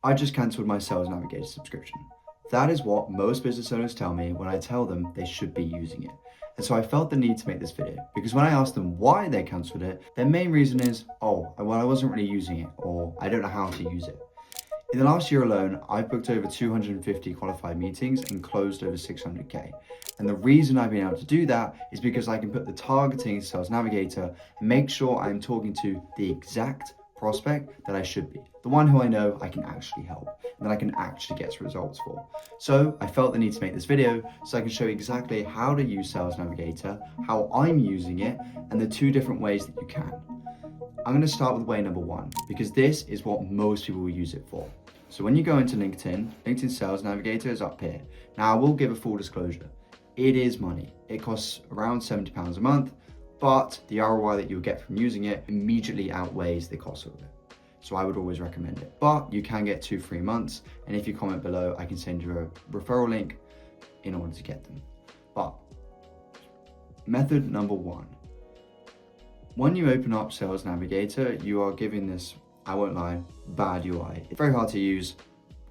I just cancelled my Sales Navigator subscription. That is what most business owners tell me when I tell them they should be using it. And so I felt the need to make this video because when I asked them why they cancelled it, their main reason is, oh, well, I wasn't really using it, or I don't know how to use it. In the last year alone, I've booked over 250 qualified meetings and closed over 600K. And the reason I've been able to do that is because I can put the targeting Sales Navigator and make sure I'm talking to the exact prospect that I should be, the one who I know I can actually help and that I can actually get results for. So I felt the need to make this video so I can show you exactly how to use Sales Navigator, how I'm using it, and the two different ways that you can. I'm going to start with way number one because this is what most people will use it for. So when you go into LinkedIn Sales Navigator is up here. Now I will give a full disclosure. It is money. It costs around £70 a month, but the ROI that you'll get from using it immediately outweighs the cost of it. So I would always recommend it. But you can get 2 free months, and if you comment below, I can send you a referral link in order to get them. But method number one. When you open up Sales Navigator, you are giving this, I won't lie, bad UI. It's very hard to use.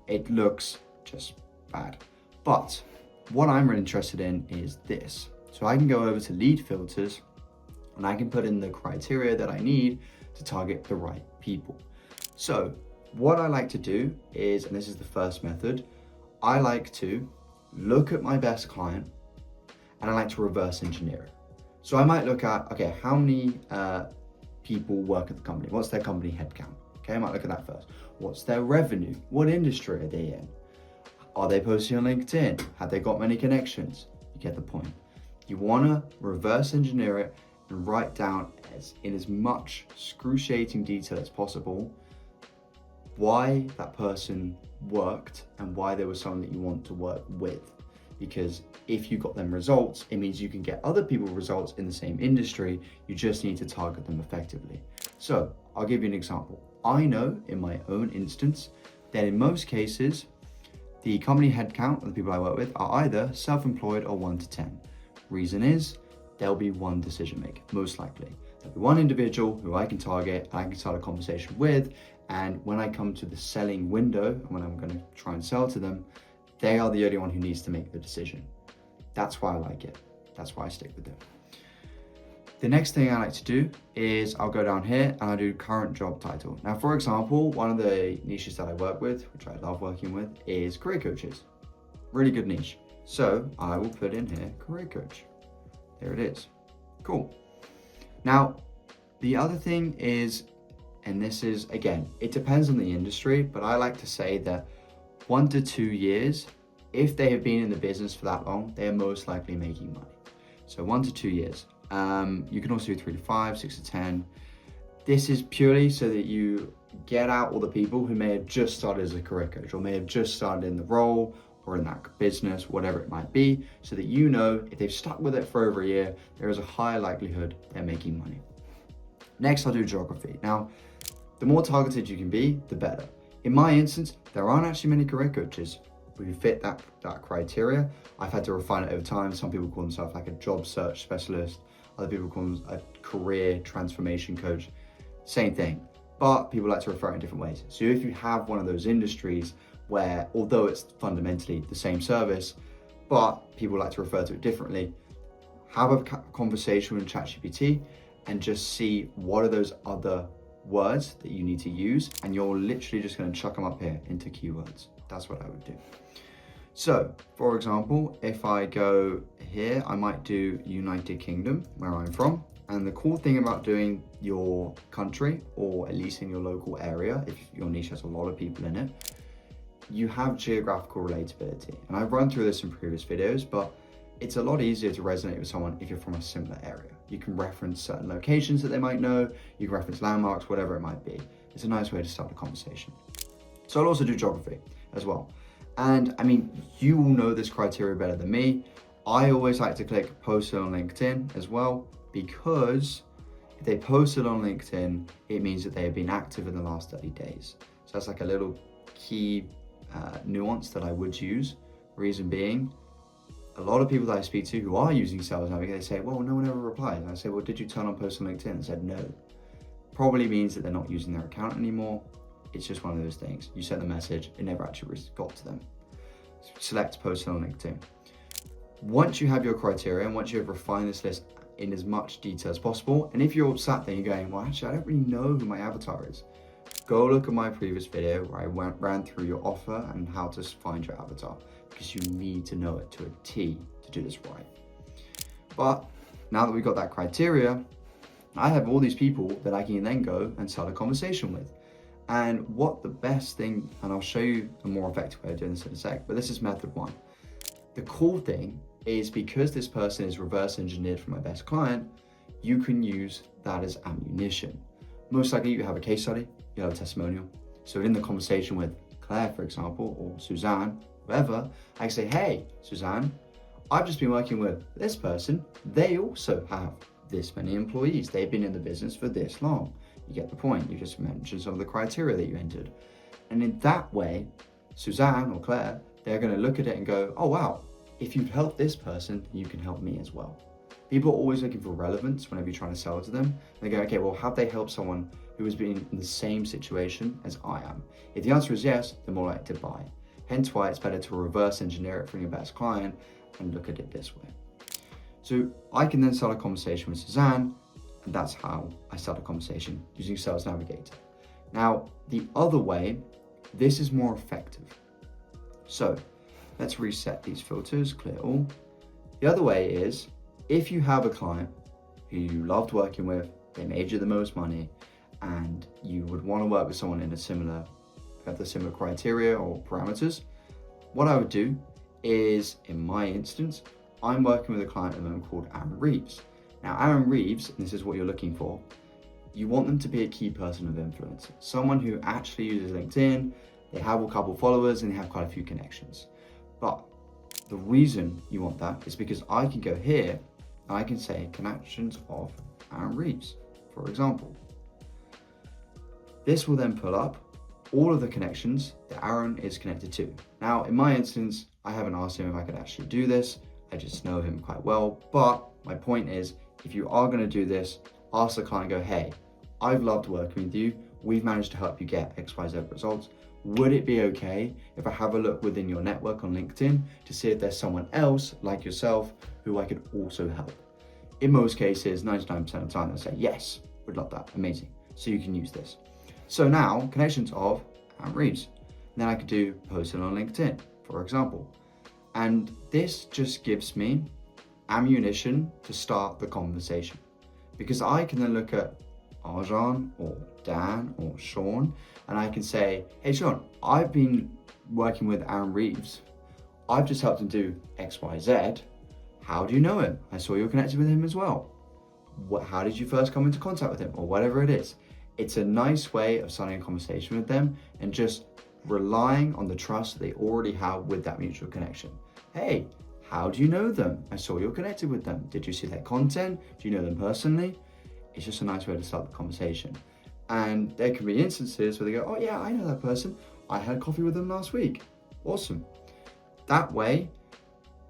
It looks just bad. But what I'm really interested in is this. So I can go over to lead filters and I can put in the criteria that I need to target the right people. So what I like to do is, and this is the first method, I like to look at my best client and I like to reverse engineer it. So I might look at, okay, how many people work at the company? What's their company headcount? Okay, I might look at that first. What's their revenue? What industry are they in? Are they posting on LinkedIn? Have they got many connections? You get the point. You wanna reverse engineer it and write down in as much excruciating detail as possible why that person worked and why they were someone that you want to work with. Because if you got them results, it means you can get other people results in the same industry. You just need to target them effectively. So I'll give you an example. I know in my own instance that in most cases, the company headcount of the people I work with are either self-employed or 1 to 10. Reason is, there'll be one decision maker, most likely. There'll be one individual who I can target, and I can start a conversation with, and when I come to the selling window, when I'm gonna try and sell to them, they are the only one who needs to make the decision. That's why I like it. That's why I stick with it. The next thing I like to do is I'll go down here and I do current job title. Now, for example, one of the niches that I work with, which I love working with, is career coaches. Really good niche. So I will put in here career coach. There it is. Cool. Now, the other thing is, and this is, again, it depends on the industry, but I like to say that 1 to 2 years, if they have been in the business for that long, they are most likely making money. So 1 to 2 years. You can also do 3 to 5, 6 to 10. This is purely so that you get out all the people who may have just started as a career coach or may have just started in the role or in that business, whatever it might be, so that you know if they've stuck with it for over a year, there is a high likelihood they're making money. Next, I'll do geography. Now, the more targeted you can be, the better. In my instance, there aren't actually many career coaches who fit that criteria. I've had to refine it over time. Some people call themselves like a job search specialist. Other people call them a career transformation coach. Same thing, but people like to refer it in different ways. So if you have one of those industries where, although it's fundamentally the same service, but people like to refer to it differently, have a conversation with ChatGPT and just see what are those other words that you need to use, and you're literally just going to chuck them up here into keywords. That's what I would do. So, for example, if I go here, I might do United Kingdom, where I'm from. And the cool thing about doing your country, or at least in your local area, if your niche has a lot of people in it, you have geographical relatability. And I've run through this in previous videos, but it's a lot easier to resonate with someone if you're from a similar area. You can reference certain locations that they might know, you can reference landmarks, whatever it might be. It's a nice way to start a conversation. So I'll also do geography as well. And I mean, you will know this criteria better than me. I always like to click posted on LinkedIn as well, because if they posted on LinkedIn, it means that they have been active in the last 30 days. So that's like a little key nuance that I would use. Reason being, a lot of people that I speak to who are using Sales Navigator, they say, well, no one ever replies. And I say, well, did you turn on post on LinkedIn? They said, no. Probably means that they're not using their account anymore. it's just one of those things. You sent the message, it never actually got to them. Select post on LinkedIn. Once you have your criteria and once you have refined this list in as much detail as possible, and if you're sat there, you're going, well, actually, I don't really know who my avatar is. Go look at my previous video where I ran through your offer and how to find your avatar, because you need to know it to a T to do this right. But now that we've got that criteria, I have all these people that I can then go and start a conversation with. And what the best thing, and I'll show you a more effective way of doing this in a sec, but this is method one. The cool thing is, because this person is reverse engineered from my best client, you can use that as ammunition. Most likely you have a case study, you have a testimonial. So in the conversation with Claire, for example, or Suzanne, whoever, I can say, hey, Suzanne, I've just been working with this person. They also have this many employees. They've been in the business for this long. You get the point. You just mentioned some of the criteria that you entered. And in that way, Suzanne or Claire, they're going to look at it and go, oh, wow, if you've helped this person, you can help me as well. People are always looking for relevance whenever you're trying to sell to them. And they go, okay, well, have they helped someone who has been in the same situation as I am? If the answer is yes, they're more likely to buy. Hence why it's better to reverse engineer it from your best client and look at it this way. So I can then start a conversation with Suzanne, and that's how I start a conversation using Sales Navigator. Now, the other way, this is more effective. So let's reset these filters, clear all. The other way is, if you have a client who you loved working with, they made you the most money, and you would want to work with someone in a similar, have the similar criteria or parameters, what I would do is, in my instance, I'm working with a client at the moment called Aaron Reeves. Now, Aaron Reeves, and this is what you're looking for, you want them to be a key person of influence, someone who actually uses LinkedIn, they have a couple followers, and they have quite a few connections. But the reason you want that is because I can go here and I can say connections of Aaron Reeves, for example. This will then pull up all of the connections that Aaron is connected to. Now, in my instance, I haven't asked him if I could actually do this. I just know him quite well. But my point is, if you are going to do this, ask the client, go, hey, I've loved working with you. We've managed to help you get XYZ results. Would it be okay if I have a look within your network on LinkedIn to see if there's someone else like yourself who I could also help? In most cases, 99% of the time, they'll say, yes, would love that, amazing. So you can use this. So now, connections of Aaron Reeves. Then I could do posting on LinkedIn, for example. And this just gives me ammunition to start the conversation. Because I can then look at Arjan or Dan or Sean, and I can say, hey Sean, I've been working with Aaron Reeves. I've just helped him do XYZ. How do you know him? I saw you're connected with him as well. How did you first come into contact with him? Or whatever it is. It's a nice way of starting a conversation with them and just relying on the trust that they already have with that mutual connection. Hey, how do you know them? I saw you're connected with them. Did you see their content? Do you know them personally? It's just a nice way to start the conversation. And there can be instances where they go, oh yeah, I know that person. I had coffee with them last week. Awesome. That way,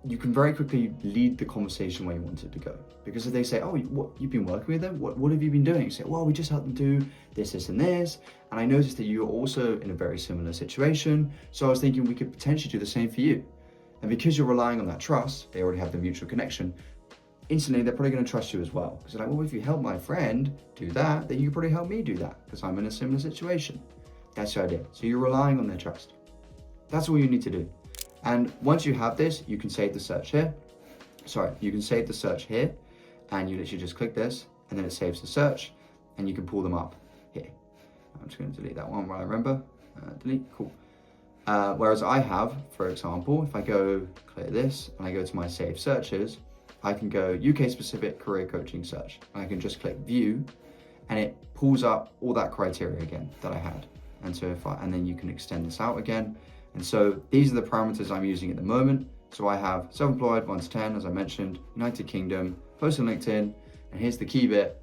you can very quickly lead the conversation where you want it to go. Because if they say, oh, what, you've been working with them? What have you been doing? You say, well, we just helped them do this, and this. And I noticed that you're also in a very similar situation. So I was thinking we could potentially do the same for you. And because you're relying on that trust, they already have the mutual connection. Instantly, they're probably going to trust you as well. Because they're like, well, if you help my friend do that, then you can probably help me do that because I'm in a similar situation. That's the idea. So you're relying on their trust. That's all you need to do. And once you have this, you can save the search here. You can save the search here, and you literally just click this, and then it saves the search, and you can pull them up here. I'm just going to delete that one where I remember. Delete, cool. Whereas I have, for example, if I go clear this, and I go to my saved searches, I can go UK specific career coaching search. And I can just click view, and it pulls up all that criteria again that I had. And so and then you can extend this out again. And so these are the parameters I'm using at the moment. So I have self-employed 1 to 10, as I mentioned, United Kingdom, post on LinkedIn, and here's the key bit.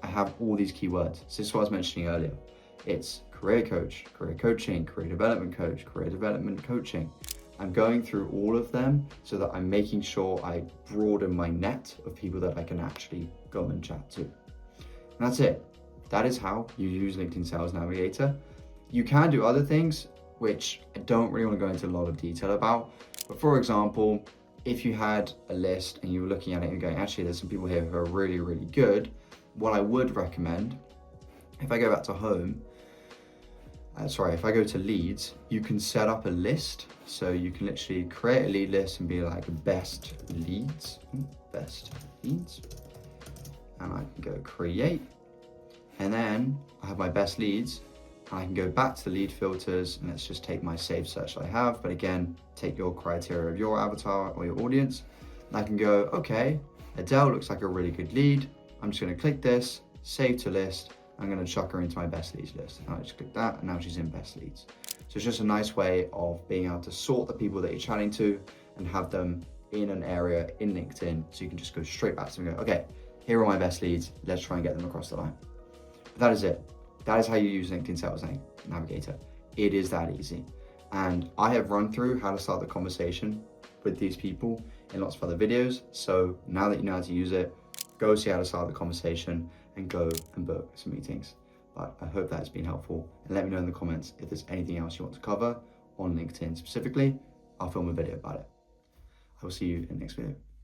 I have all these keywords. So this is what I was mentioning earlier. It's career coach, career coaching, career development coach, career development coaching. I'm going through all of them so that I'm making sure I broaden my net of people that I can actually go and chat to. And that's it. That is how you use LinkedIn Sales Navigator. You can do other things, which I don't really want to go into a lot of detail about. But for example, if you had a list and you were looking at it and going, actually, there's some people here who are really, really good, what I would recommend, if I go back to home, if I go to leads, you can set up a list. So you can literally create a lead list and be like best leads. And I can go create. And then I have my best leads. And I can go back to the lead filters, and let's just take my saved search that I have. But again, take your criteria of your avatar or your audience. And I can go, okay, Adele looks like a really good lead. I'm just gonna click this, save to list. I'm gonna chuck her into my best leads list. And I just click that, and now she's in best leads. So it's just a nice way of being able to sort the people that you're chatting to and have them in an area in LinkedIn. So you can just go straight back to them and go, okay, here are my best leads. Let's try and get them across the line. But that is it. That is how you use LinkedIn Sales Navigator. It is that easy. And I have run through how to start the conversation with these people in lots of other videos. So now that you know how to use it, go see how to start the conversation and go and book some meetings. But I hope that has been helpful, and let me know in the comments if there's anything else you want to cover on LinkedIn specifically. I'll film a video about it. I will see you in the next video.